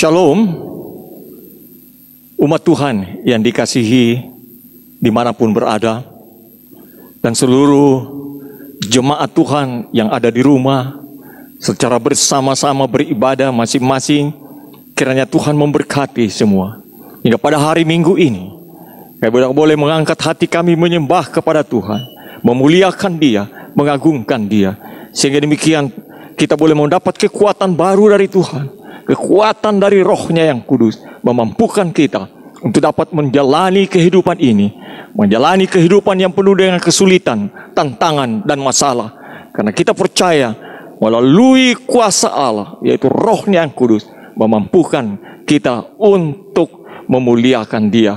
Shalom, umat Tuhan yang dikasihi dimanapun berada, dan seluruh jemaat Tuhan yang ada di rumah, secara bersama-sama beribadah masing-masing. Kiranya Tuhan memberkati semua. Hingga pada hari Minggu ini, kami boleh mengangkat hati kami menyembah kepada Tuhan, memuliakan Dia, mengagungkan Dia. Sehingga demikian kita boleh mendapat kekuatan baru dari Tuhan. Kekuatan dari Roh-Nya yang kudus memampukan kita untuk dapat menjalani kehidupan ini, menjalani kehidupan yang penuh dengan kesulitan, tantangan, dan masalah. Karena kita percaya melalui kuasa Allah, yaitu Roh-Nya yang kudus, memampukan kita untuk memuliakan Dia.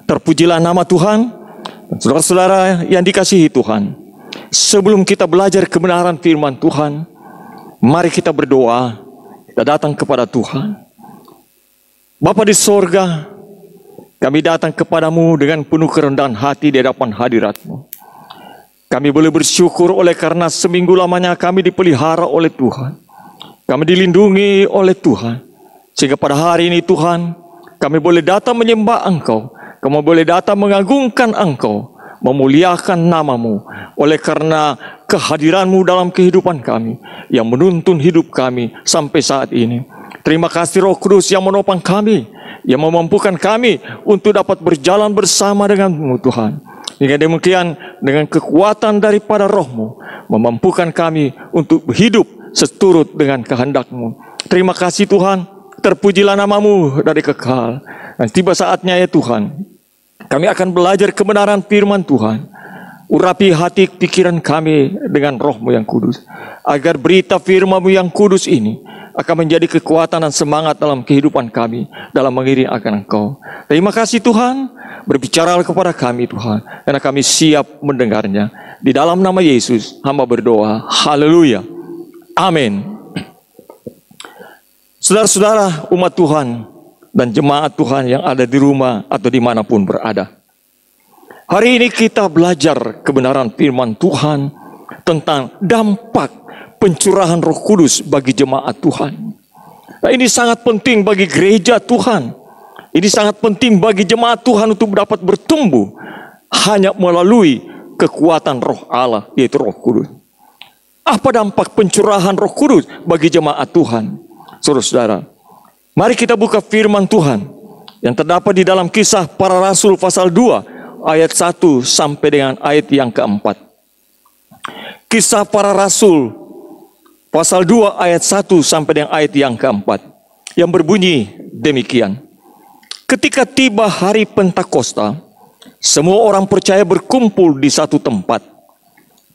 Terpujilah nama Tuhan. Saudara-saudara yang dikasihi Tuhan, sebelum kita belajar kebenaran firman Tuhan, mari kita berdoa. Kita datang kepada Tuhan. Bapa di sorga, kami datang kepadamu dengan penuh kerendahan hati di hadapan hadirat-Mu. Kami boleh bersyukur oleh karena seminggu lamanya kami dipelihara oleh Tuhan. Kami dilindungi oleh Tuhan. Sehingga pada hari ini Tuhan, kami boleh datang menyembah Engkau. Kami boleh datang mengagungkan Engkau, memuliakan nama-Mu. Oleh karena kehadiran-Mu dalam kehidupan kami, yang menuntun hidup kami sampai saat ini. Terima kasih Roh Kudus yang menopang kami, yang memampukan kami untuk dapat berjalan bersama dengan-Mu Tuhan. Hingga demikian dengan kekuatan daripada Roh-Mu, memampukan kami untuk hidup seturut dengan kehendak-Mu. Terima kasih Tuhan, terpujilah nama-Mu dari kekal. Dan tiba saatnya ya Tuhan, kami akan belajar kebenaran firman Tuhan. Urapi hati pikiran kami dengan Roh-Mu yang kudus, agar berita firman-Mu yang kudus ini akan menjadi kekuatan dan semangat dalam kehidupan kami, dalam mengiring akan Engkau. Terima kasih Tuhan, berbicaralah kepada kami Tuhan, karena kami siap mendengarnya. Di dalam nama Yesus, hamba berdoa. Haleluya. Amin. Saudara-saudara umat Tuhan dan jemaat Tuhan yang ada di rumah atau dimanapun berada. Hari ini kita belajar kebenaran firman Tuhan tentang dampak pencurahan Roh Kudus bagi jemaat Tuhan. Nah, ini sangat penting bagi gereja Tuhan. Ini sangat penting bagi jemaat Tuhan untuk dapat bertumbuh hanya melalui kekuatan Roh Allah, yaitu Roh Kudus. Apa dampak pencurahan Roh Kudus bagi jemaat Tuhan? Saudara-saudara, mari kita buka firman Tuhan yang terdapat di dalam Kisah Para Rasul pasal 2 ayat 1 sampai dengan ayat yang keempat. Kisah Para Rasul pasal 2 ayat 1 sampai dengan ayat yang keempat, yang berbunyi demikian. Ketika tiba hari Pentakosta, semua orang percaya berkumpul di satu tempat.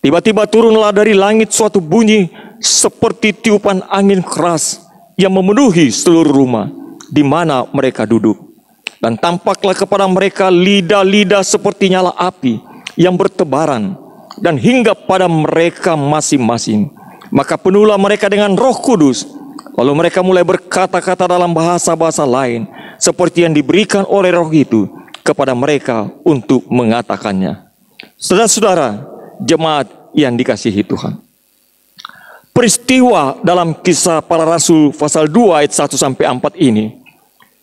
Tiba-tiba turunlah dari langit suatu bunyi seperti tiupan angin keras yang memenuhi seluruh rumah di mana mereka duduk. Dan tampaklah kepada mereka lidah-lidah seperti nyala api yang bertebaran dan hinggap pada mereka masing-masing. Maka penuhlah mereka dengan Roh Kudus. Lalu mereka mulai berkata-kata dalam bahasa-bahasa lain seperti yang diberikan oleh Roh itu kepada mereka untuk mengatakannya. Saudara-saudara, jemaat yang dikasihi Tuhan. Peristiwa dalam Kisah Para Rasul pasal 2 ayat 1 sampai 4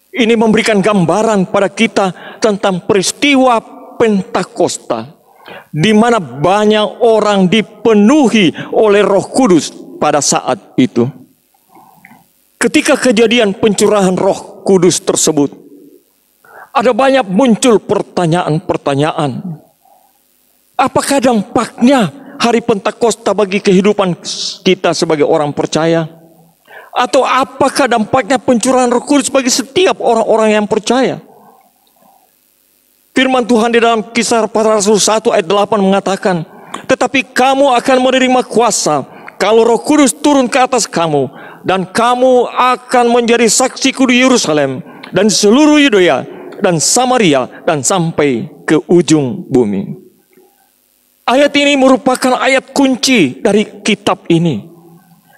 ini memberikan gambaran pada kita tentang peristiwa Pentakosta, di mana banyak orang dipenuhi oleh Roh Kudus pada saat itu. Ketika kejadian pencurahan Roh Kudus tersebut, ada banyak muncul pertanyaan-pertanyaan. Apakah dampaknya hari Pentakosta bagi kehidupan kita sebagai orang percaya? Atau apakah dampaknya pencurahan Roh Kudus bagi setiap orang-orang yang percaya? Firman Tuhan di dalam Kisah Para Rasul 1 ayat 8 mengatakan, tetapi kamu akan menerima kuasa kalau Roh Kudus turun ke atas kamu, dan kamu akan menjadi saksiku di Yerusalem dan seluruh Yudea dan Samaria dan sampai ke ujung bumi. Ayat ini merupakan ayat kunci dari kitab ini,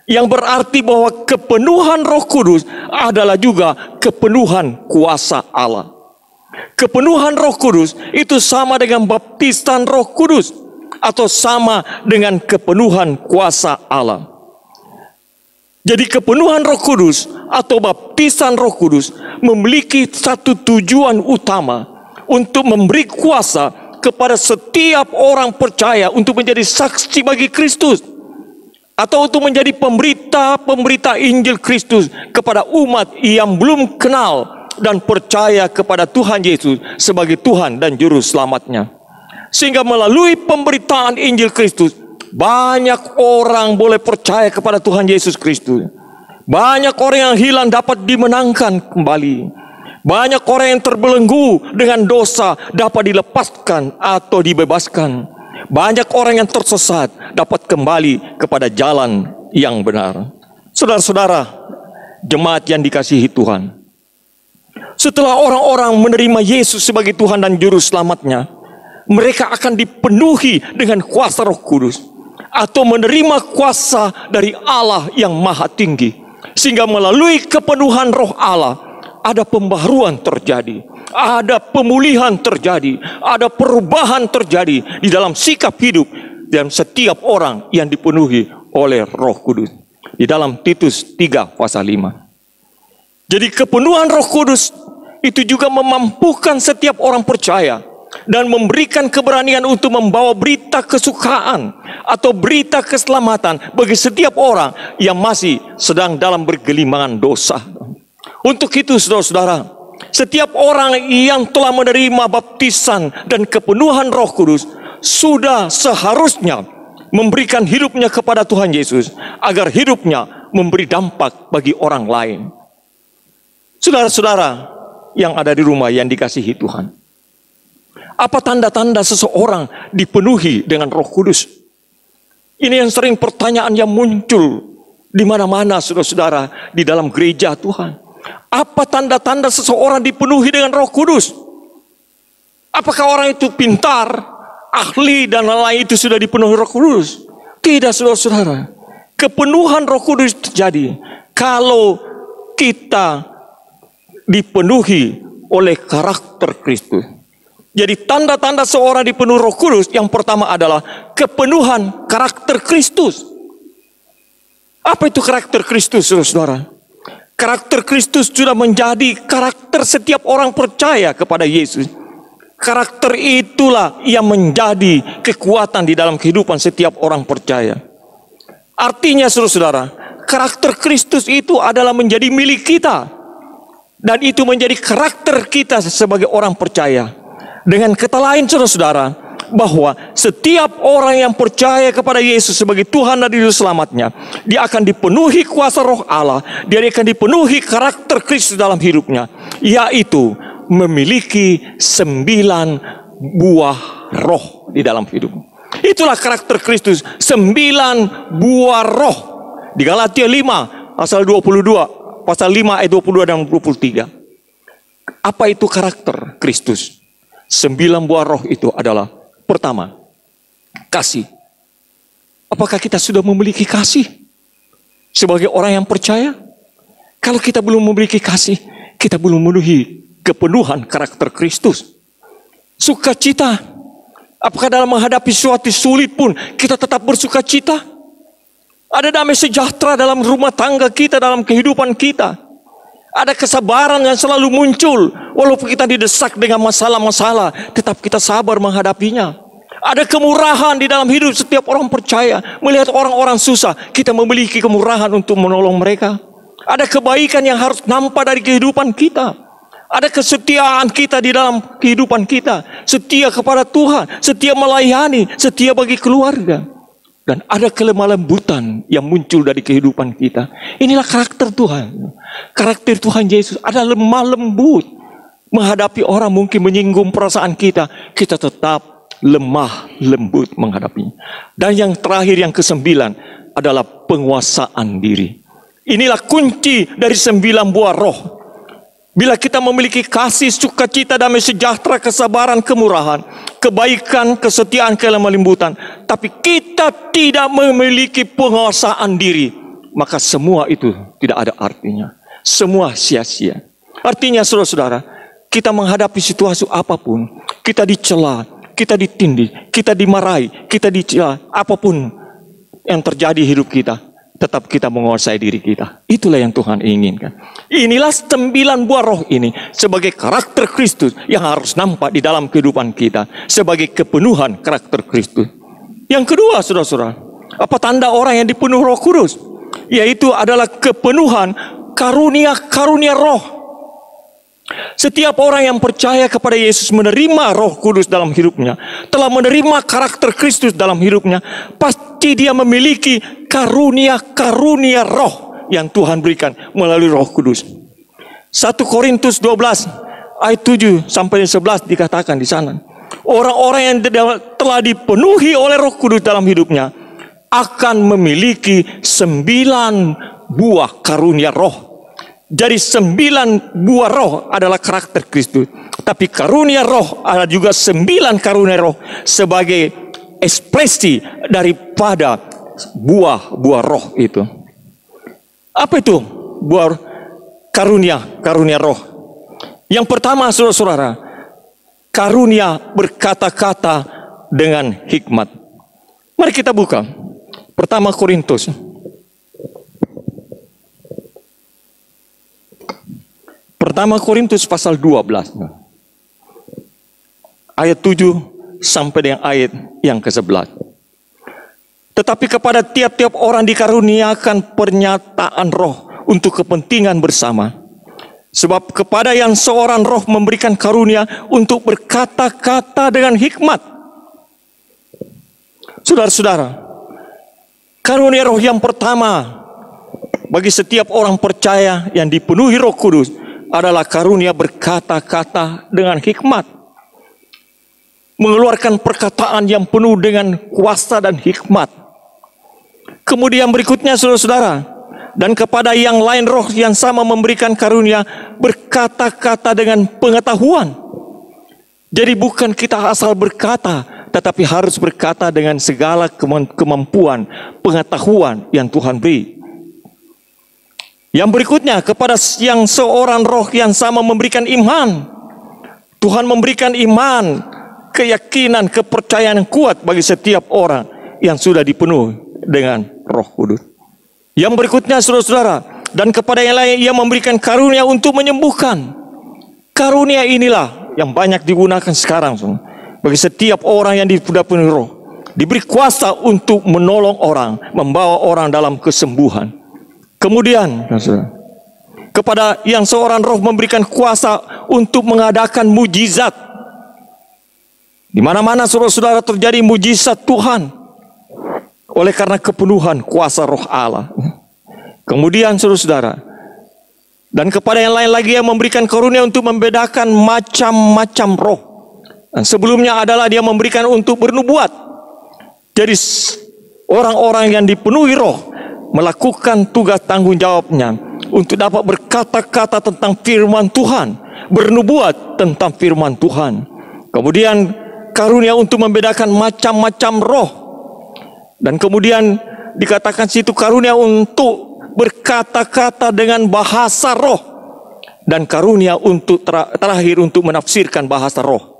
yang berarti bahwa kepenuhan Roh Kudus adalah juga kepenuhan kuasa Allah. Kepenuhan Roh Kudus itu sama dengan baptisan Roh Kudus, atau sama dengan kepenuhan kuasa Allah. Jadi kepenuhan Roh Kudus atau baptisan Roh Kudus memiliki satu tujuan utama untuk memberi kuasa kepada setiap orang percaya untuk menjadi saksi bagi Kristus, atau untuk menjadi pemberita Injil Kristus kepada umat yang belum kenal dan percaya kepada Tuhan Yesus sebagai Tuhan dan Juru Selamatnya. Sehingga melalui pemberitaan Injil Kristus, banyak orang boleh percaya kepada Tuhan Yesus Kristus. Banyak orang yang hilang dapat dimenangkan kembali. Banyak orang yang terbelenggu dengan dosa dapat dilepaskan atau dibebaskan. Banyak orang yang tersesat dapat kembali kepada jalan yang benar. Saudara-saudara, jemaat yang dikasihi Tuhan, setelah orang-orang menerima Yesus sebagai Tuhan dan Juru Selamatnya, mereka akan dipenuhi dengan kuasa Roh Kudus, atau menerima kuasa dari Allah yang Maha Tinggi, sehingga melalui kepenuhan Roh Allah ada pembaharuan terjadi, ada pemulihan terjadi, ada perubahan terjadi di dalam sikap hidup dan setiap orang yang dipenuhi oleh Roh Kudus. Di dalam Titus 3 pasal 5. Jadi kepenuhan Roh Kudus itu juga memampukan setiap orang percaya dan memberikan keberanian untuk membawa berita kesukaan atau berita keselamatan bagi setiap orang yang masih sedang dalam bergelimangan dosa. Untuk itu, saudara-saudara, setiap orang yang telah menerima baptisan dan kepenuhan Roh Kudus sudah seharusnya memberikan hidupnya kepada Tuhan Yesus agar hidupnya memberi dampak bagi orang lain. Saudara-saudara yang ada di rumah yang dikasihi Tuhan, apa tanda-tanda seseorang dipenuhi dengan Roh Kudus? Ini yang sering pertanyaan yang muncul di mana-mana, saudara-saudara, di dalam gereja Tuhan. Apa tanda-tanda seseorang dipenuhi dengan Roh Kudus? Apakah orang itu pintar, ahli, dan lain-lain itu sudah dipenuhi Roh Kudus? Tidak, saudara-saudara. Kepenuhan Roh Kudus terjadi kalau kita dipenuhi oleh karakter Kristus. Jadi tanda-tanda seorang dipenuhi Roh Kudus yang pertama adalah kepenuhan karakter Kristus. Apa itu karakter Kristus, saudara-saudara? Karakter Kristus sudah menjadi karakter setiap orang percaya kepada Yesus. Karakter itulah yang menjadi kekuatan di dalam kehidupan setiap orang percaya. Artinya, saudara-saudara, karakter Kristus itu adalah menjadi milik kita. Dan itu menjadi karakter kita sebagai orang percaya. Dengan kata lain, saudara-saudara, bahwa setiap orang yang percaya kepada Yesus sebagai Tuhan dan Juru Selamatnya, dia akan dipenuhi kuasa Roh Allah, dia akan dipenuhi karakter Kristus dalam hidupnya, yaitu memiliki 9 buah roh di dalam hidup. Itulah karakter Kristus, 9 buah roh. Di Galatia 5 pasal 22, pasal 5 ayat 22 dan 23. Apa itu karakter Kristus? 9 buah roh itu adalah, pertama, kasih. Apakah kita sudah memiliki kasih sebagai orang yang percaya? Kalau kita belum memiliki kasih, kita belum memenuhi kepenuhan karakter Kristus. Sukacita. Apakah dalam menghadapi suatu sulit pun kita tetap bersukacita? Ada damai sejahtera dalam rumah tangga kita, dalam kehidupan kita. Ada kesabaran yang selalu muncul. Walaupun kita didesak dengan masalah-masalah, tetap kita sabar menghadapinya. Ada kemurahan di dalam hidup setiap orang percaya. Melihat orang-orang susah, kita memiliki kemurahan untuk menolong mereka. Ada kebaikan yang harus nampak dari kehidupan kita. Ada kesetiaan kita di dalam kehidupan kita. Setia kepada Tuhan, setia melayani, setia bagi keluarga. Dan ada kelemah lembutan yang muncul dari kehidupan kita. Inilah karakter Tuhan. Karakter Tuhan Yesus ada lemah lembut. Menghadapi orang mungkin menyinggung perasaan kita, kita tetap lemah lembut menghadapinya. Dan yang terakhir, yang ke-9 adalah penguasaan diri. Inilah kunci dari 9 buah roh. Bila kita memiliki kasih, sukacita, damai sejahtera, kesabaran, kemurahan, kebaikan, kesetiaan, kelemah lembutan, tapi kita tidak memiliki penguasaan diri, maka semua itu tidak ada artinya. Semua sia-sia. Artinya, saudara-saudara, kita menghadapi situasi apapun, kita dicela, kita ditindih, kita dimarahi, kita dicela, apapun yang terjadi hidup kita, tetap kita menguasai diri kita. Itulah yang Tuhan inginkan. Inilah 9 buah roh ini sebagai karakter Kristus yang harus nampak di dalam kehidupan kita. Sebagai kepenuhan karakter Kristus. Yang kedua, saudara-saudara, apa tanda orang yang dipenuhi Roh Kudus? Yaitu adalah kepenuhan karunia-karunia roh. Setiap orang yang percaya kepada Yesus menerima Roh Kudus dalam hidupnya, telah menerima karakter Kristus dalam hidupnya, pasti dia memiliki karunia-karunia roh yang Tuhan berikan melalui Roh Kudus. 1 Korintus 12 ayat 7 sampai 11 dikatakan di sana, orang-orang yang telah dipenuhi oleh Roh Kudus dalam hidupnya akan memiliki 9 buah karunia roh. Jadi 9 buah roh adalah karakter Kristus. Tapi karunia roh ada juga 9 karunia roh sebagai ekspresi daripada buah-buah roh itu. Apa itu buah karunia roh? Yang pertama, saudara-saudara, karunia berkata-kata dengan hikmat. Mari kita buka. Pertama Korintus. Pertama Korintus pasal 12. Ayat 7 sampai dengan ayat yang ke-11. Tetapi kepada tiap-tiap orang dikaruniakan pernyataan roh untuk kepentingan bersama. Sebab kepada yang seorang roh memberikan karunia untuk berkata-kata dengan hikmat. Saudara-saudara, karunia roh yang pertama bagi setiap orang percaya yang dipenuhi Roh Kudus adalah karunia berkata-kata dengan hikmat. Mengeluarkan perkataan yang penuh dengan kuasa dan hikmat. Kemudian berikutnya, saudara-saudara, dan kepada yang lain roh yang sama memberikan karunia berkata-kata dengan pengetahuan. Jadi bukan kita asal berkata, tetapi harus berkata dengan segala kemampuan, pengetahuan yang Tuhan beri. Yang berikutnya, kepada yang seorang roh yang sama memberikan iman. Tuhan memberikan iman, keyakinan, kepercayaan yang kuat bagi setiap orang yang sudah dipenuhi dengan Roh Kudus. Yang berikutnya, saudara-saudara, dan kepada yang lain ia memberikan karunia untuk menyembuhkan. Karunia inilah yang banyak digunakan sekarang, bagi setiap orang yang dipenuhi roh. Diberi kuasa untuk menolong orang, membawa orang dalam kesembuhan. Kemudian, kepada yang seorang roh memberikan kuasa untuk mengadakan mujizat. Di mana-mana saudara-saudara terjadi mujizat Tuhan oleh karena kepenuhan kuasa roh Allah. Kemudian saudara-saudara, dan kepada yang lain lagi yang memberikan karunia untuk membedakan macam-macam roh. Dan sebelumnya adalah dia memberikan untuk bernubuat. Jadi orang-orang yang dipenuhi roh melakukan tugas tanggung jawabnya untuk dapat berkata-kata tentang firman Tuhan, bernubuat tentang firman Tuhan. Kemudian karunia untuk membedakan macam-macam roh. Dan kemudian dikatakan situ karunia untuk berkata-kata dengan bahasa roh. Dan karunia untuk terakhir untuk menafsirkan bahasa roh.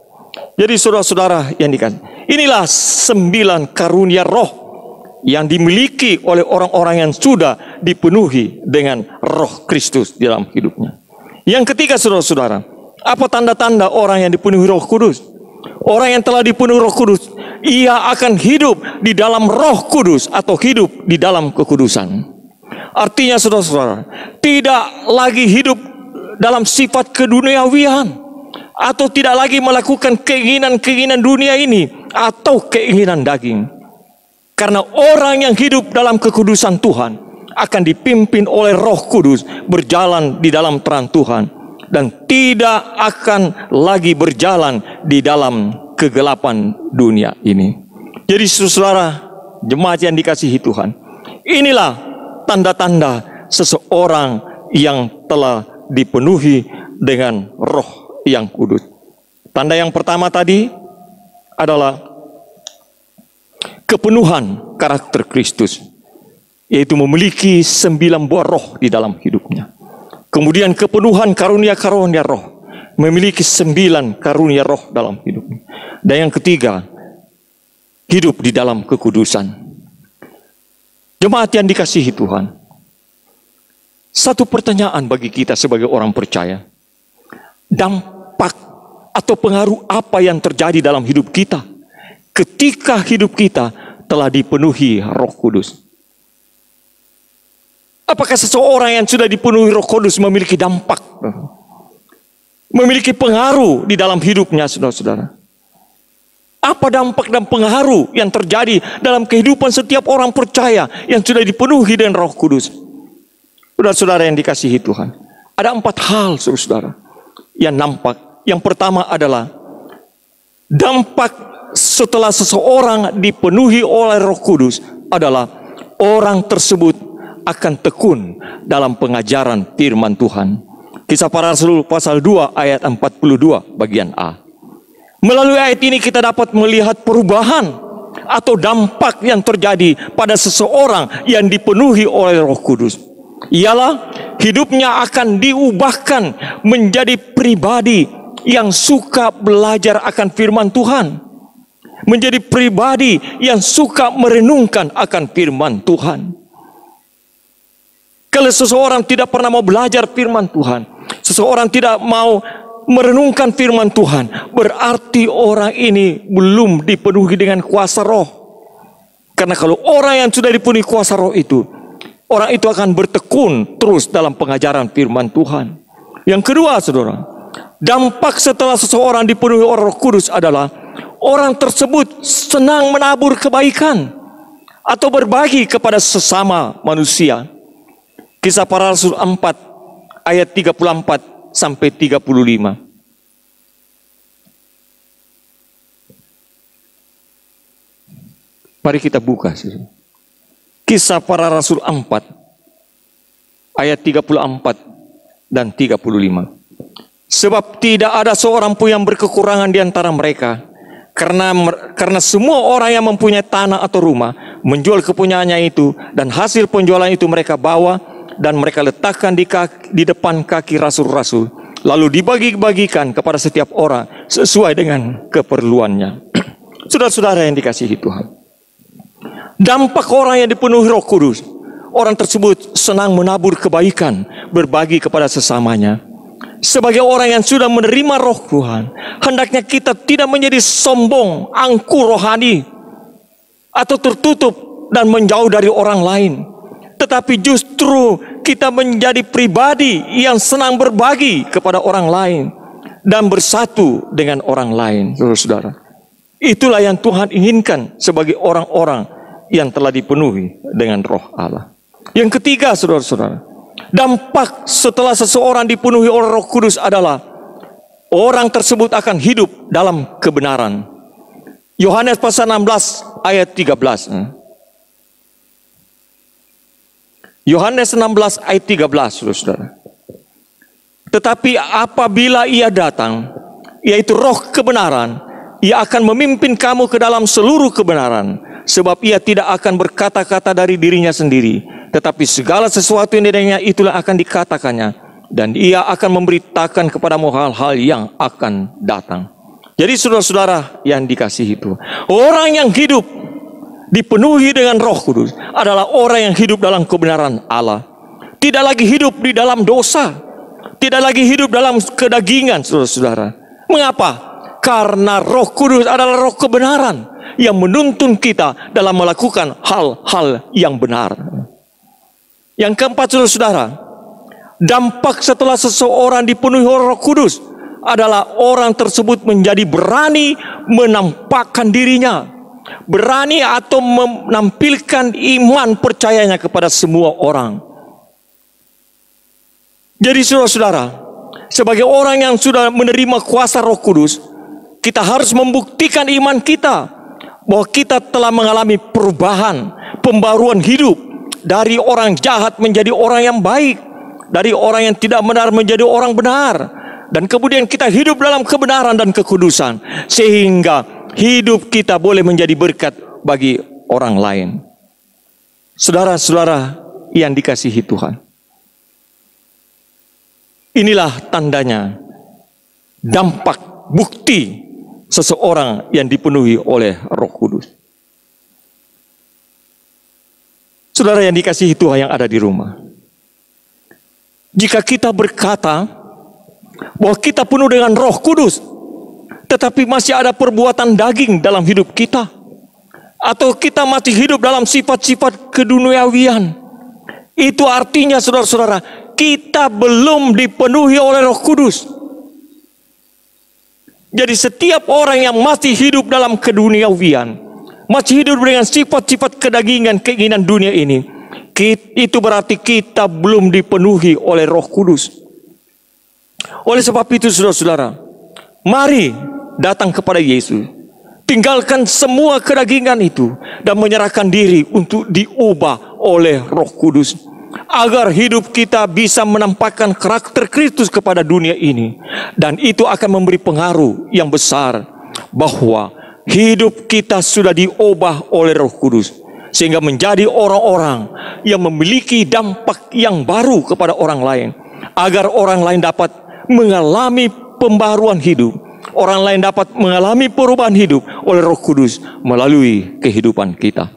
Jadi saudara-saudara yang dikatakan, inilah 9 karunia roh yang dimiliki oleh orang-orang yang sudah dipenuhi dengan Roh Kristus di dalam hidupnya. Yang ketiga, saudara-saudara, apa tanda-tanda orang yang dipenuhi Roh Kudus? Orang yang telah dipenuhi Roh Kudus, ia akan hidup di dalam Roh Kudus atau hidup di dalam kekudusan. Artinya, saudara-saudara, tidak lagi hidup dalam sifat keduniawian atau tidak lagi melakukan keinginan-keinginan dunia ini atau keinginan daging. Karena orang yang hidup dalam kekudusan Tuhan akan dipimpin oleh Roh Kudus berjalan di dalam terang Tuhan dan tidak akan lagi berjalan di dalam kegelapan dunia ini. Jadi saudara jemaat yang dikasihi Tuhan, inilah tanda-tanda seseorang yang telah dipenuhi dengan Roh yang kudus. Tanda yang pertama tadi adalah kepenuhan karakter Kristus, yaitu memiliki 9 buah roh di dalam hidupnya. Kemudian kepenuhan karunia-karunia roh, memiliki 9 karunia roh dalam hidupnya. Dan yang ketiga, hidup di dalam kekudusan. Jemaat yang dikasihi Tuhan, satu pertanyaan bagi kita sebagai orang percaya. Dampak atau pengaruh apa yang terjadi dalam hidup kita ketika hidup kita telah dipenuhi Roh Kudus? Apakah seseorang yang sudah dipenuhi Roh Kudus memiliki dampak, memiliki pengaruh di dalam hidupnya, saudara-saudara? Apa dampak dan pengaruh yang terjadi dalam kehidupan setiap orang percaya yang sudah dipenuhi dengan Roh Kudus? Saudara-saudara yang dikasihi Tuhan, ada 4 hal, saudara, yang nampak. Yang pertama adalah dampak setelah seseorang dipenuhi oleh Roh Kudus adalah orang tersebut akan tekun dalam pengajaran firman Tuhan. Kisah Para Rasul pasal 2 ayat 42 bagian A. Melalui ayat ini kita dapat melihat perubahan atau dampak yang terjadi pada seseorang yang dipenuhi oleh Roh Kudus. Ialah hidupnya akan diubahkan menjadi pribadi yang suka belajar akan firman Tuhan. Menjadi pribadi yang suka merenungkan akan firman Tuhan. Kalau seseorang tidak pernah mau belajar firman Tuhan, seseorang tidak mau merenungkan firman Tuhan, berarti orang ini belum dipenuhi dengan kuasa roh. Karena kalau orang yang sudah dipenuhi kuasa roh itu, orang itu akan bertekun terus dalam pengajaran firman Tuhan. Yang kedua, saudara, dampak setelah seseorang dipenuhi oleh Roh Kudus adalah orang tersebut senang menabur kebaikan atau berbagi kepada sesama manusia. Kisah Para Rasul 4 ayat 34 sampai 35. Mari kita buka. Kisah Para Rasul 4 ayat 34 dan 35. Sebab tidak ada seorang pun yang berkekurangan di antara mereka, karena semua orang yang mempunyai tanah atau rumah menjual kepunyaannya itu, dan hasil penjualan itu mereka bawa dan mereka letakkan di depan kaki rasul-rasul, lalu dibagi-bagikan kepada setiap orang sesuai dengan keperluannya. Saudara-saudara yang dikasihi Tuhan, dampak orang yang dipenuhi Roh Kudus, orang tersebut senang menabur kebaikan, berbagi kepada sesamanya. Sebagai orang yang sudah menerima Roh Tuhan, hendaknya kita tidak menjadi sombong, angkuh rohani, atau tertutup dan menjauh dari orang lain. Tetapi justru kita menjadi pribadi yang senang berbagi kepada orang lain dan bersatu dengan orang lain, saudara-saudara. Itulah yang Tuhan inginkan sebagai orang-orang yang telah dipenuhi dengan Roh Allah. Yang ketiga, saudara-saudara, dampak setelah seseorang dipenuhi oleh Roh Kudus adalah orang tersebut akan hidup dalam kebenaran. Yohanes pasal 16 ayat 13. Yohanes 16 ayat 13, saudara. Tetapi apabila ia datang, yaitu Roh kebenaran, ia akan memimpin kamu ke dalam seluruh kebenaran, sebab ia tidak akan berkata-kata dari dirinya sendiri, tetapi segala sesuatu yang darinya itulah akan dikatakannya, dan ia akan memberitakan kepadamu hal-hal yang akan datang. Jadi saudara-saudara yang dikasihi itu, orang yang hidup dipenuhi dengan Roh Kudus adalah orang yang hidup dalam kebenaran Allah. Tidak lagi hidup di dalam dosa, tidak lagi hidup dalam kedagingan, saudara-saudara. Mengapa? Karena Roh Kudus adalah Roh kebenaran yang menuntun kita dalam melakukan hal-hal yang benar. Yang keempat, saudara-saudara, dampak setelah seseorang dipenuhi oleh Roh Kudus adalah orang tersebut menjadi berani menampakkan dirinya, berani atau menampilkan iman percayanya kepada semua orang. Jadi saudara-saudara, sebagai orang yang sudah menerima kuasa Roh Kudus, kita harus membuktikan iman kita bahwa kita telah mengalami perubahan, pembaruan hidup, dari orang jahat menjadi orang yang baik, dari orang yang tidak benar menjadi orang benar, dan kemudian kita hidup dalam kebenaran dan kekudusan, sehingga hidup kita boleh menjadi berkat bagi orang lain. Saudara-saudara yang dikasihi Tuhan, inilah tandanya, dampak, bukti seseorang yang dipenuhi oleh Roh Kudus. Saudara yang dikasihi Tuhan yang ada di rumah, jika kita berkata bahwa kita penuh dengan Roh Kudus, tetapi masih ada perbuatan daging dalam hidup kita, atau kita masih hidup dalam sifat-sifat keduniawian, itu artinya saudara-saudara, kita belum dipenuhi oleh Roh Kudus. Jadi setiap orang yang masih hidup dalam keduniawian, masih hidup dengan sifat-sifat kedagingan, keinginan dunia ini, itu berarti kita belum dipenuhi oleh Roh Kudus. Oleh sebab itu saudara-saudara, mari datang kepada Yesus, tinggalkan semua kedagingan itu dan menyerahkan diri untuk diubah oleh Roh Kudus, agar hidup kita bisa menampakkan karakter Kristus kepada dunia ini. Dan itu akan memberi pengaruh yang besar bahwa hidup kita sudah diubah oleh Roh Kudus, sehingga menjadi orang-orang yang memiliki dampak yang baru kepada orang lain, agar orang lain dapat mengalami pembaruan hidup, orang lain dapat mengalami perubahan hidup oleh Roh Kudus melalui kehidupan kita.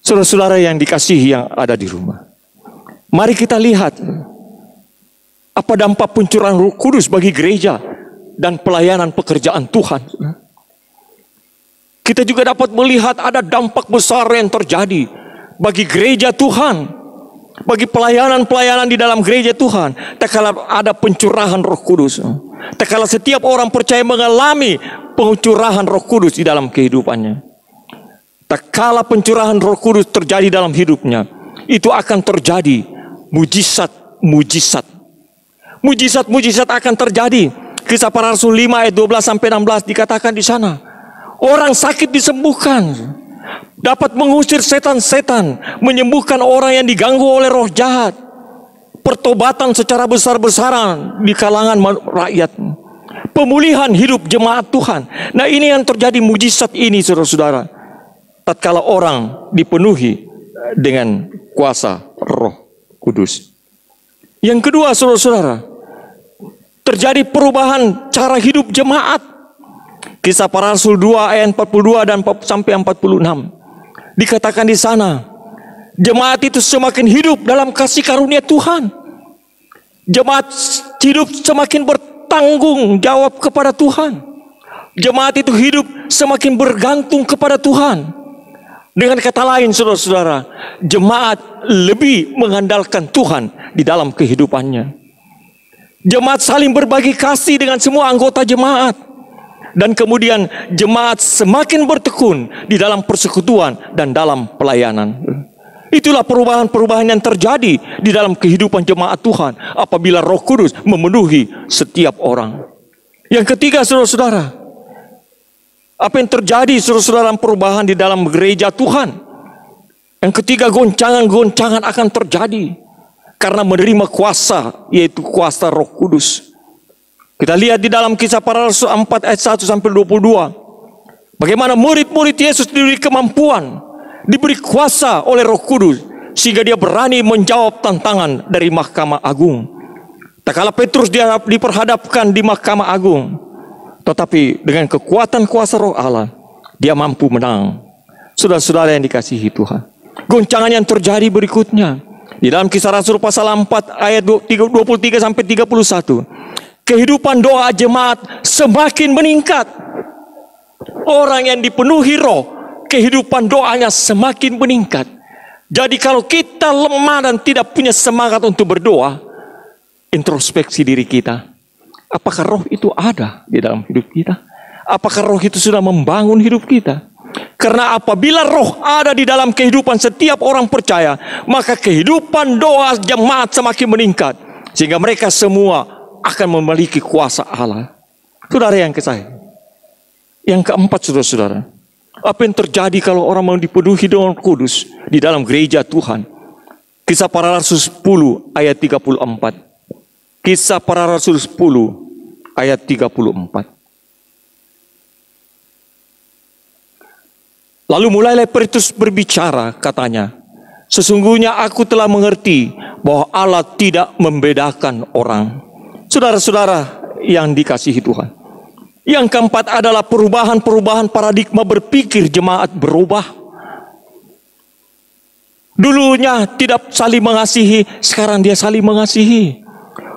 Saudara-saudara yang dikasihi yang ada di rumah, mari kita lihat apa dampak pencurahan Roh Kudus bagi gereja dan pelayanan pekerjaan Tuhan. Kita juga dapat melihat ada dampak besar yang terjadi bagi gereja Tuhan, bagi pelayanan-pelayanan di dalam gereja Tuhan, tak kala ada pencurahan Roh Kudus, tak kala setiap orang percaya mengalami pencurahan Roh Kudus di dalam kehidupannya. Tak kala pencurahan Roh Kudus terjadi dalam hidupnya, itu akan terjadi mujizat-mujizat. Mujizat-mujizat akan terjadi. Kisah Para Rasul 5 ayat 12 sampai 16 dikatakan di sana, orang sakit disembuhkan, dapat mengusir setan-setan, menyembuhkan orang yang diganggu oleh roh jahat, pertobatan secara besar-besaran di kalangan rakyat, pemulihan hidup jemaat Tuhan. Nah, ini yang terjadi mujizat ini saudara-saudara, tatkala orang dipenuhi dengan kuasa Roh Kudus. Yang kedua saudara-saudara, terjadi perubahan cara hidup jemaat. Kisah Para Rasul 2 ayat 42 dan sampai 46. Dikatakan di sana, jemaat itu semakin hidup dalam kasih karunia Tuhan. Jemaat hidup semakin bertanggung jawab kepada Tuhan. Jemaat itu hidup semakin bergantung kepada Tuhan. Dengan kata lain saudara-saudara, jemaat lebih mengandalkan Tuhan di dalam kehidupannya. Jemaat saling berbagi kasih dengan semua anggota jemaat. Dan kemudian jemaat semakin bertekun di dalam persekutuan dan dalam pelayanan. Itulah perubahan-perubahan yang terjadi di dalam kehidupan jemaat Tuhan apabila Roh Kudus memenuhi setiap orang. Yang ketiga saudara-saudara, apa yang terjadi saudara-saudara dalam perubahan di dalam gereja Tuhan? Yang ketiga, goncangan-goncangan akan terjadi karena menerima kuasa, yaitu kuasa Roh Kudus. Kita lihat di dalam Kisah Para Rasul 4 ayat 1 sampai 22. Bagaimana murid-murid Yesus diberi kemampuan, diberi kuasa oleh Roh Kudus, sehingga dia berani menjawab tantangan dari Mahkamah Agung. Tak kala Petrus dia diperhadapkan di Mahkamah Agung, tetapi dengan kekuatan kuasa Roh Allah, dia mampu menang. Saudara-saudara yang dikasihi Tuhan, goncangan yang terjadi berikutnya di dalam Kisah Rasul pasal 4 ayat 23 sampai 31. Kehidupan doa jemaat semakin meningkat. Orang yang dipenuhi roh, kehidupan doanya semakin meningkat. Jadi kalau kita lemah dan tidak punya semangat untuk berdoa, introspeksi diri kita. Apakah roh itu ada di dalam hidup kita? Apakah roh itu sudah membangun hidup kita? Karena apabila roh ada di dalam kehidupan setiap orang percaya, maka kehidupan doa jemaat semakin meningkat. Sehingga mereka semua akan memiliki kuasa Allah. Saudara yang kesayang, yang keempat saudara-saudara, apa yang terjadi kalau orang mau dipenuhi dengan kudus di dalam gereja Tuhan? Kisah Para Rasul 10 ayat 34. Kisah Para Rasul 10 ayat 34. Lalu mulailah Petrus berbicara, katanya, sesungguhnya aku telah mengerti bahwa Allah tidak membedakan orang. Saudara-saudara yang dikasihi Tuhan, yang keempat adalah perubahan-perubahan paradigma berpikir jemaat berubah. Dulunya tidak saling mengasihi, sekarang dia saling mengasihi.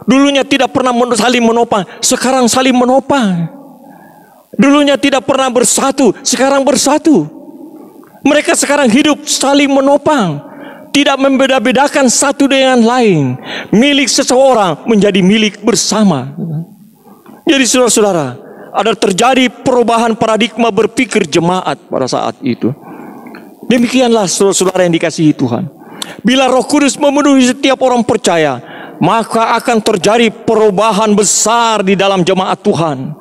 Dulunya tidak pernah saling menopang, sekarang saling menopang. Dulunya tidak pernah bersatu, sekarang bersatu. Mereka sekarang hidup saling menopang, tidak membeda-bedakan satu dengan lain. Milik seseorang menjadi milik bersama. Jadi saudara-saudara, ada terjadi perubahan paradigma berpikir jemaat pada saat itu. Demikianlah saudara-saudara yang dikasihi Tuhan. Bila Roh Kudus memenuhi setiap orang percaya, maka akan terjadi perubahan besar di dalam jemaat Tuhan.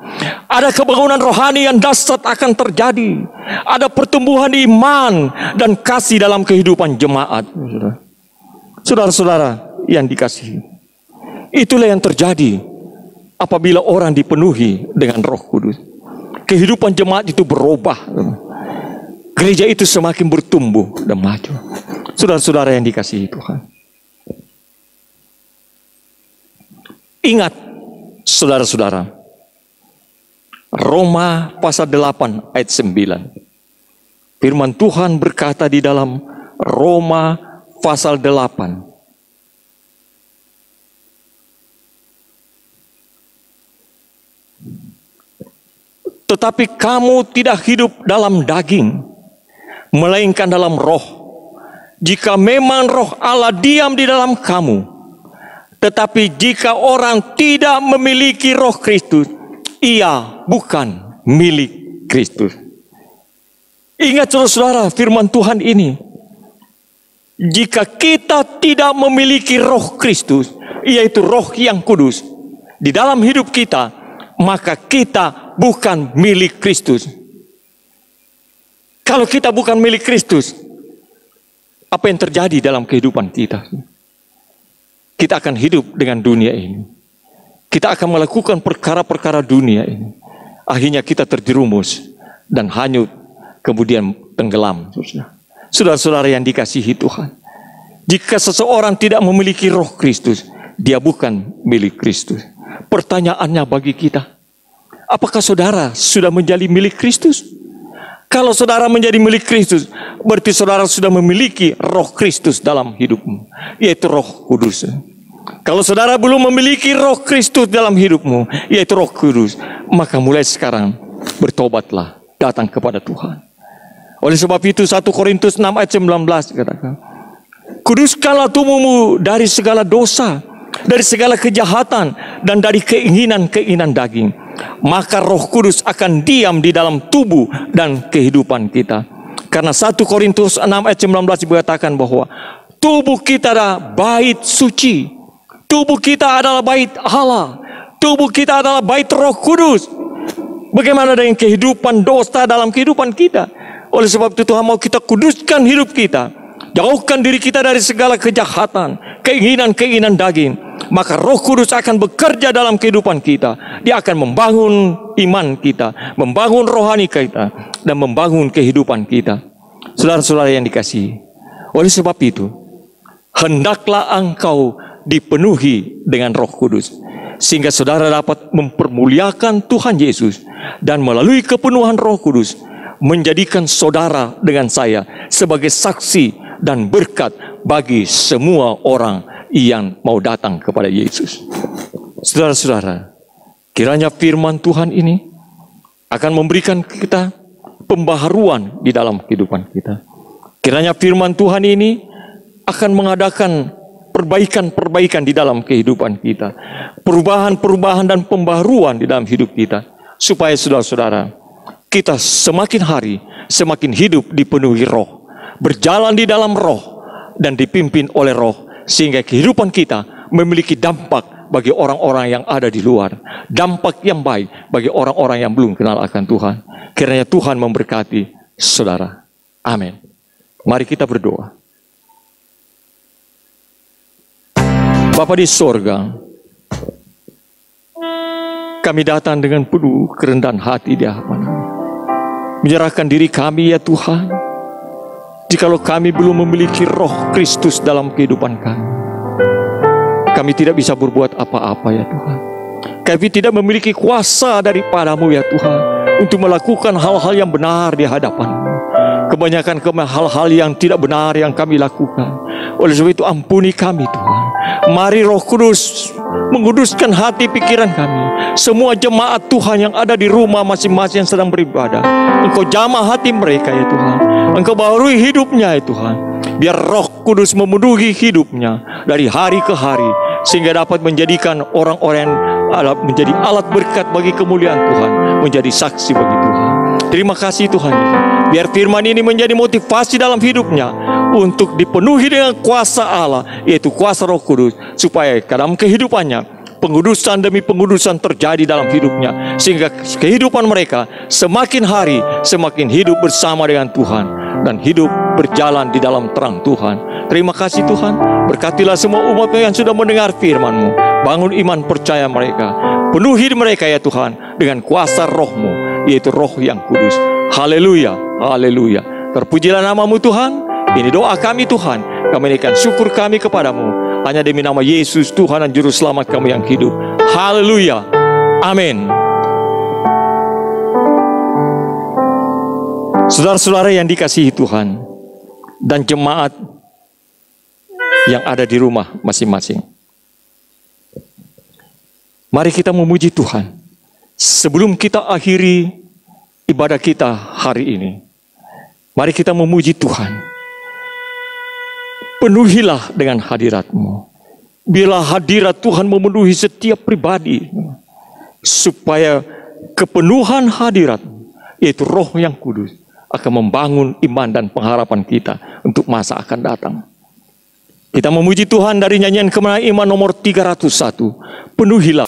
Ada kebangunan rohani yang dahsyat akan terjadi. Ada pertumbuhan iman dan kasih dalam kehidupan jemaat. Saudara-saudara yang dikasihi, itulah yang terjadi apabila orang dipenuhi dengan Roh Kudus. Kehidupan jemaat itu berubah. Gereja itu semakin bertumbuh dan maju. Saudara-saudara yang dikasihi Tuhan, ingat saudara-saudara, Roma pasal 8 ayat 9. Firman Tuhan berkata di dalam Roma pasal 8. Tetapi kamu tidak hidup dalam daging, melainkan dalam roh. Jika memang roh Allah diam di dalam kamu. Tetapi jika orang tidak memiliki roh Kristus, ia bukan milik Kristus. Ingat saudara-saudara firman Tuhan ini. Jika kita tidak memiliki roh Kristus, yaitu roh yang kudus, di dalam hidup kita, maka kita bukan milik Kristus. Kalau kita bukan milik Kristus, apa yang terjadi dalam kehidupan kita? Kita akan hidup dengan dunia ini. Kita akan melakukan perkara-perkara dunia ini. Akhirnya kita terjerumus dan hanyut, kemudian tenggelam. Saudara-saudara yang dikasihi Tuhan, jika seseorang tidak memiliki roh Kristus, dia bukan milik Kristus. Pertanyaannya bagi kita, apakah saudara sudah menjadi milik Kristus? Kalau saudara menjadi milik Kristus, berarti saudara sudah memiliki roh Kristus dalam hidupmu, yaitu Roh Kudus. Kalau saudara belum memiliki roh Kristus dalam hidupmu, yaitu Roh Kudus, maka mulai sekarang bertobatlah, datang kepada Tuhan. Oleh sebab itu 1 Korintus 6 ayat 19 katakan, kuduskanlah tubuhmu dari segala dosa, dari segala kejahatan, dan dari keinginan-keinginan daging. Maka Roh Kudus akan diam di dalam tubuh dan kehidupan kita. Karena 1 Korintus 6 ayat 19 berkatakan bahwa tubuh kita adalah bait suci. Tubuh kita adalah bait Allah. Tubuh kita adalah bait Roh Kudus. Bagaimana dengan kehidupan dosa dalam kehidupan kita? Oleh sebab itu Tuhan mau kita kuduskan hidup kita. Jauhkan diri kita dari segala kejahatan, keinginan-keinginan daging. Maka Roh Kudus akan bekerja dalam kehidupan kita. Dia akan membangun iman kita, membangun rohani kita, dan membangun kehidupan kita. Saudara-saudara yang dikasihi, oleh sebab itu, hendaklah engkau dipenuhi dengan Roh Kudus, sehingga saudara dapat mempermuliakan Tuhan Yesus, dan melalui kepenuhan Roh Kudus, menjadikan saudara dengan saya sebagai saksi dan berkat bagi semua orang yang mau datang kepada Yesus. Saudara-saudara, kiranya firman Tuhan ini akan memberikan kita pembaharuan di dalam kehidupan kita. Kiranya firman Tuhan ini akan mengadakan perbaikan-perbaikan di dalam kehidupan kita. Perubahan-perubahan dan pembaharuan di dalam hidup kita. Supaya saudara-saudara, kita semakin hari semakin hidup dipenuhi roh. Berjalan di dalam roh dan dipimpin oleh roh. Sehingga kehidupan kita memiliki dampak bagi orang-orang yang ada di luar. Dampak yang baik bagi orang-orang yang belum kenal akan Tuhan. Kiranya Tuhan memberkati saudara. Amin. Mari kita berdoa. Bapa di sorga, kami datang dengan penuh kerendahan hati di hadapan-Mu. Menyerahkan diri kami ya Tuhan. Jikalau kami belum memiliki roh Kristus dalam kehidupan kami, kami tidak bisa berbuat apa-apa ya Tuhan. Kami tidak memiliki kuasa daripada-Mu ya Tuhan, untuk melakukan hal-hal yang benar di hadapan-Mu. kebanyakan hal-hal yang tidak benar yang kami lakukan. Oleh sebab itu ampuni kami Tuhan. Mari Roh Kudus menguduskan hati pikiran kami. Semua jemaat Tuhan yang ada di rumah masing-masing yang sedang beribadah, Engkau jamah hati mereka ya Tuhan. Engkau baharui hidupnya ya Tuhan. Biar Roh Kudus memenuhi hidupnya dari hari ke hari, sehingga dapat menjadikan orang-orang menjadi alat berkat bagi kemuliaan Tuhan, menjadi saksi bagi Tuhan. Terima kasih Tuhan. Biar firman ini menjadi motivasi dalam hidupnya untuk dipenuhi dengan kuasa Allah, yaitu kuasa Roh Kudus, supaya dalam kehidupannya pengudusan demi pengudusan terjadi dalam hidupnya, sehingga kehidupan mereka semakin hari semakin hidup bersama dengan Tuhan dan hidup berjalan di dalam terang Tuhan. Terima kasih Tuhan. Berkatilah semua umat yang sudah mendengar firman-Mu. Bangun iman percaya mereka. Penuhi mereka ya Tuhan dengan kuasa Roh-Mu, yaitu Roh yang kudus. Haleluya, haleluya. Terpujilah nama-Mu Tuhan. Ini doa kami Tuhan. Kami naikkan syukur kami kepadamu. Hanya demi nama Yesus Tuhan dan Juru Selamat kami yang hidup. Haleluya. Amin. Saudara-saudara yang dikasihi Tuhan dan jemaat yang ada di rumah masing-masing, mari kita memuji Tuhan. Sebelum kita akhiri ibadah kita hari ini, mari kita memuji Tuhan. Penuhilah dengan hadirat-Mu. Bila hadirat Tuhan memenuhi setiap pribadi, supaya kepenuhan hadirat, yaitu Roh yang kudus, akan membangun iman dan pengharapan kita untuk masa akan datang. Kita memuji Tuhan dari nyanyian Kemenangan Iman nomor 301. Penuhilah.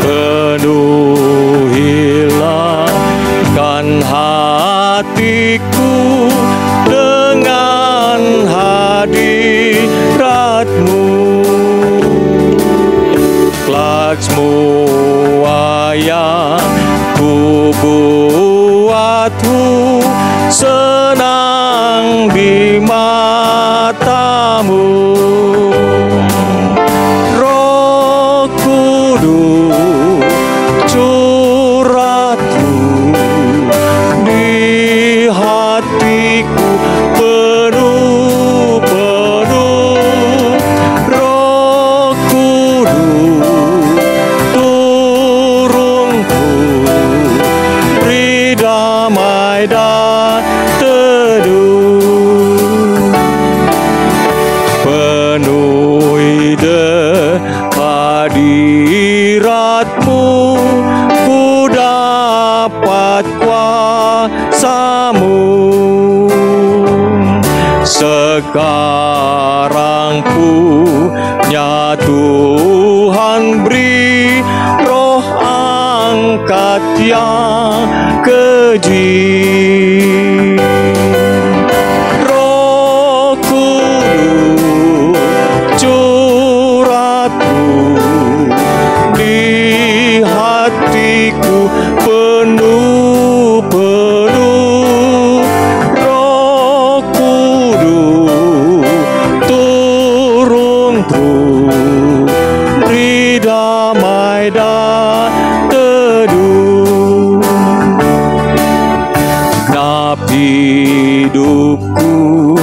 Penuhilahkan hatiku dengan hadirat-Mu. Kelak semua yang ku buatku senang di mata-Mu. Roh Kudus curah-Mu di hatiku penuh-penuh. Roh Kudus turun-Ku, beri damai dan teduh. Penuhi hadirat-Mu, ku dapat kuasa-Mu. Sekarang punya Tuhan beri roh angkat yang keji. Roh Kudus curah-Mu di hatiku penuh-penuh. Roh Kudus turun-Ku, beri damai dan teduh. Napi hidupku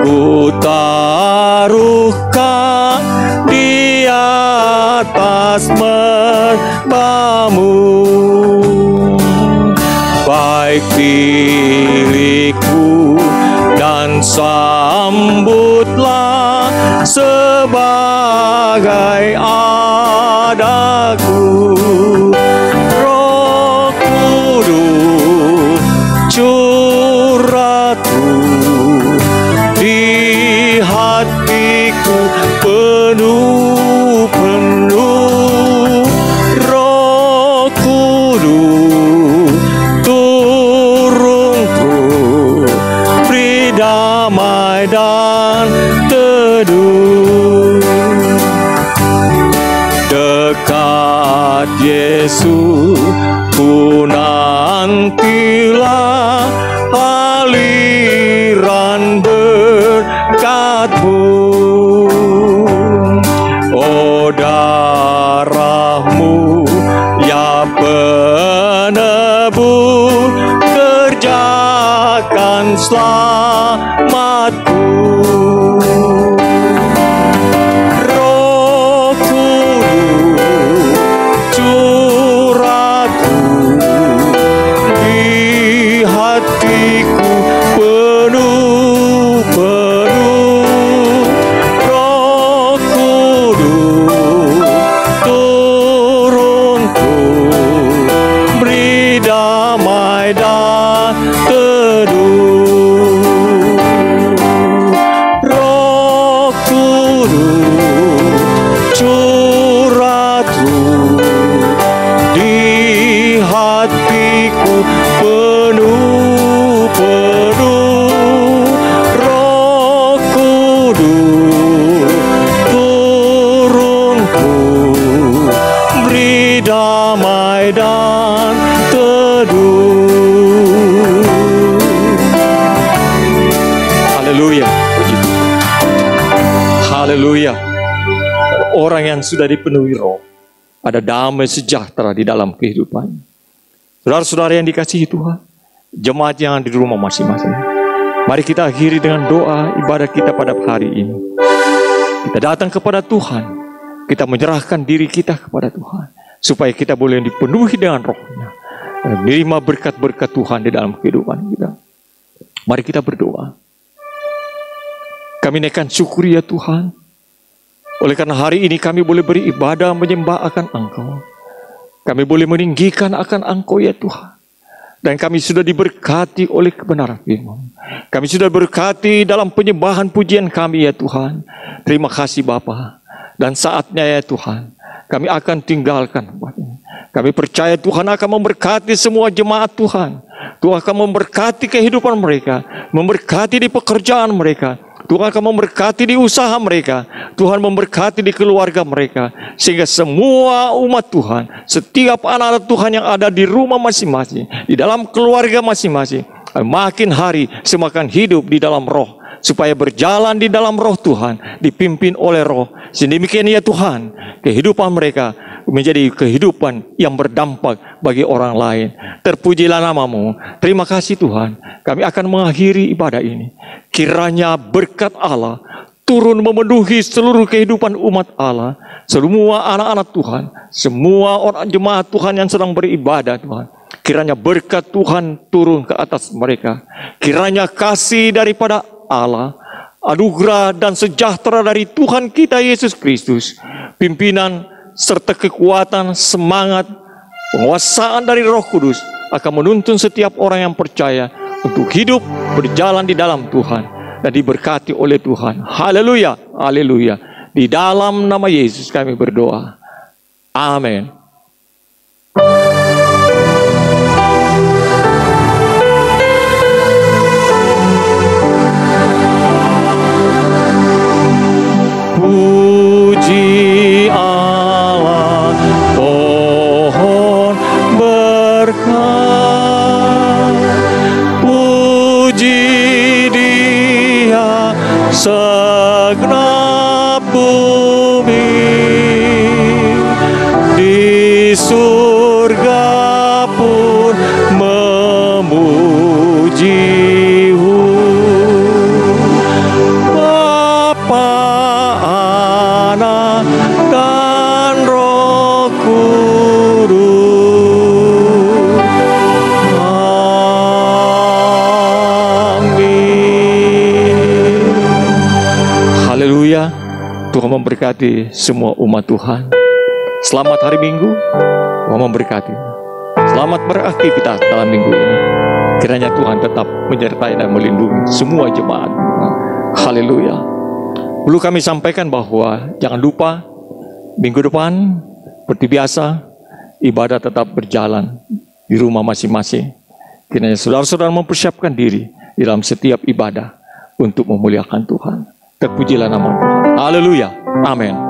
ku taruhkan di atas merba-Mu. Baik pilihku dan sambutlah sebagai adaku. Roh Kudus curah-Ku di hatiku penuh-penuh. Roh Kudus turun-Ku, beri damai dan teduh. Dekat Yesus ku nantilah aliran menabung. Oh darahmu ya penebus, kerjakan selamatku. Roh Kudus curahku di hatiku penuh-penuh. Roh Kudus turunku, beri damai dan teduh. Roh Kudus curah di hatiku penuh-penuh. Roh Kudus turunku, beri damai dan teduh. Haleluya, puji Tuhan. Haleluya. Orang yang sudah dipenuhi roh, ada damai sejahtera di dalam kehidupan. Saudara-saudara yang dikasihi Tuhan, jemaat yang di rumah masing-masing, mari kita akhiri dengan doa ibadat kita pada hari ini. Kita datang kepada Tuhan, kita menyerahkan diri kita kepada Tuhan, supaya kita boleh dipenuhi dengan rohnya, dan menerima berkat-berkat Tuhan di dalam kehidupan kita. Mari kita berdoa. Kami naikkan syukur ya Tuhan, oleh karena hari ini kami boleh beribadah menyembah akan Engkau. Kami boleh meninggikan akan Engkau ya Tuhan. Dan kami sudah diberkati oleh kebenaran firman. Kami sudah berkati dalam penyembahan pujian kami ya Tuhan. Terima kasih Bapa. Dan saatnya ya Tuhan, kami akan tinggalkan tempat ini. Kami percaya Tuhan akan memberkati semua jemaat Tuhan. Tuhan akan memberkati kehidupan mereka, memberkati di pekerjaan mereka. Tuhan akan memberkati di usaha mereka. Tuhan memberkati di keluarga mereka. Sehingga semua umat Tuhan, setiap anak-anak Tuhan yang ada di rumah masing-masing, di dalam keluarga masing-masing, makin hari semakin hidup di dalam roh. Supaya berjalan di dalam roh Tuhan, dipimpin oleh roh. Sedemikian ya Tuhan, kehidupan mereka menjadi kehidupan yang berdampak bagi orang lain. Terpujilah nama-Mu. Terima kasih Tuhan. Kami akan mengakhiri ibadah ini. Kiranya berkat Allah turun memenuhi seluruh kehidupan umat Allah. Semua anak-anak Tuhan, semua orang jemaat Tuhan yang sedang beribadah Tuhan. Kiranya berkat Tuhan turun ke atas mereka. Kiranya kasih daripada Allah, anugerah dan sejahtera dari Tuhan kita Yesus Kristus, pimpinan serta kekuatan, semangat, penguasaan dari Roh Kudus akan menuntun setiap orang yang percaya untuk hidup berjalan di dalam Tuhan dan diberkati oleh Tuhan. Haleluya, haleluya. Di dalam nama Yesus kami berdoa. Amin. Puji Allah, pohon berkat. Puji Dia segenap bumi. Di surga pun memuji Bapa, Anak, dan Roh Kudus. Amin. Haleluya. Tuhan memberkati semua umat Tuhan. Selamat hari Minggu. Tuhan memberkati. Selamat beraktivitas dalam minggu ini. Kiranya Tuhan tetap menyertai dan melindungi semua jemaat. Haleluya. Perlu kami sampaikan bahwa jangan lupa minggu depan seperti biasa ibadah tetap berjalan di rumah masing-masing. Kiranya saudara-saudara mempersiapkan diri dalam setiap ibadah untuk memuliakan Tuhan. Terpujilah nama Tuhan. Haleluya. Amin.